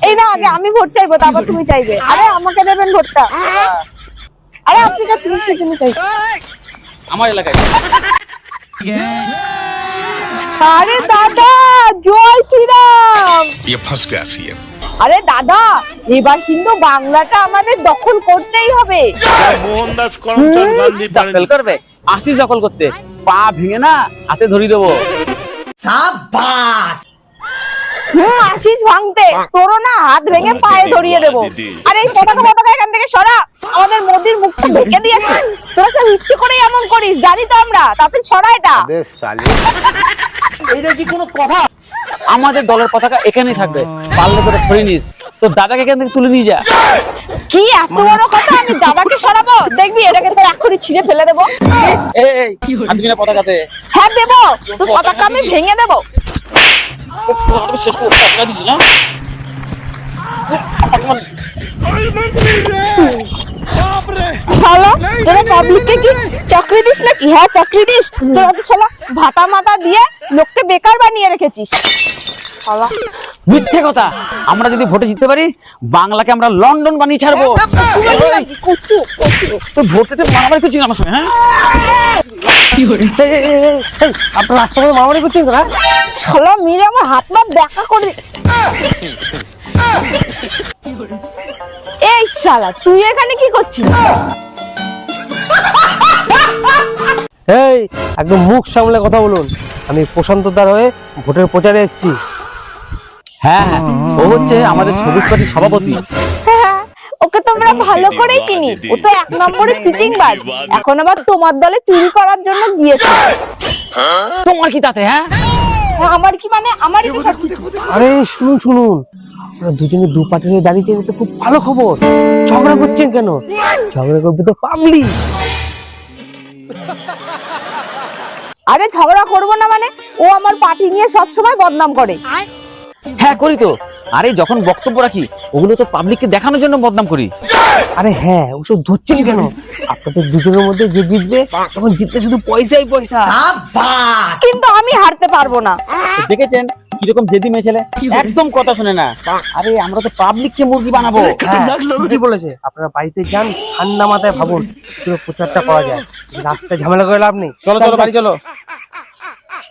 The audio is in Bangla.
এই না, আগে আমি ভোট চাইবো, তারপর তুমি চাইবে। আরে আমাকে দেবেন ভোটটা। আরে আপনি না, তুমি সেজন্য চাইছো আমার এলাকায়। আরে দাদা, জয় শ্রীরাম। আরে দাদা, এবার কিন্তু বাংলাটা আমাদের দখল করতেই হবে। মোহনদাস করমচাঁদ গান্ধী দখল করবে? আসিস দখল করতে, পা ভেঙে না হাতে ধরিয়ে দেবো। আসিস ভাঙতে, তোরও না হাত ভেঙে পায়ে ধরিয়ে দেবো। আরে এই পতাকা এখান থেকে সরা, আমাদের মোদির মুখটা ঢেকে দিয়েছে। তোরা সব ইচ্ছে করে এমন করিস, জানি তো আমরা। তাড়াতাড়ি ছড়া এটা। এইটা কি কোনো কথা? আমাদের দলের পতাকা এখানেই থাকবে, পারলে তোরা সরিয়ে নিস। তো দাদাকে এখান থেকে তুলে নিয়ে যা। কি এত বড় কথা? আমি দাদাকে সরাবো? দেখবি এটাকে তো এখনই ছিঁড়ে ফেলে দেবো। পতাকাতে হ্যাঁ দেবো, তোর পতাকা আমি ভেঙে দেবো। শেষ করে পতাকা দিচ্ছি না। শালা, তোরা পাবলিককে কি চাকরি দিস নাকি? হ্যাঁ চাকরি দিস। তোরা তো শালা ভাতা মাতা দিয়ে লোককে বেকার বানিয়ে রেখেছিস। শালা মিথ্যে কথা। আমরা যদি ভোটে জিততে পারি, বাংলাকে আমরা লন্ডন বানিয়ে ছাড়বো। তো ভোটে মারামারি করছিস আমার সঙ্গে? হ্যাঁ, আপনার রাস্তা করে মারামারি করছিস না? শালা মেরে আমার হাত পা দেখা করে। এই শালা, তুই এখানে কি করছিস? এই একদম মুখ সামলে কথা বলুন। আমি প্রশান্ত দার হয়ে ভোটের প্রচারে এসেছি। হ্যাঁ হ্যাঁ, ও হচ্ছে আমাদের সবুজ পার্টির সভাপতি। হ্যাঁ, ওকে তোমরা ভালো করেই চিনি। ও তো এক নম্বরে চিটিংবাজ। এখন আবার তোমার দলে চুরি করার জন্য গিয়েছে। তোমার কি তাতে? হ্যাঁ, আমার কি মানে? আমারই তো সব। আরে শুনুন, আমরা দুজনে দু পার্টিতে দাঁড়িয়ে তো খুব ভালো খবর। ঝগড়া করছেন কেন? ঝগড়া করবে তো পাবলিক। আরে ঝগড়া করবো না মানে? ও আমার পার্টি নিয়ে সবসময় বদনাম করে। হ্যাঁ করি তো। আরে যখন বক্তব্য রাখি, ওগুলো তো পাবলিককে দেখানোর জন্য বদনাম করি। আরে হ্যাঁ, ওসব ধরছেন কেন? আপনাদের দুজনের মধ্যে যে জিতবে, তখন জিততে শুধু পয়সাই পয়সা। কিন্তু আমি হারতে পারবো না। দেখেছেন কিরকম জেদি মেয়ে ছেলে, একদম কথা শুনে না। আরে আমরা তো পাবলিককে মুরগি বানাবো। কি বলেছে? আপনারা বাড়িতে যান, ঠান্ডা মাথায় ভাবুন পুরো প্রচারটা করা যায়। রাস্তায় ঝামেলা করে লাভ নেই। চলো বাড়ি চলো।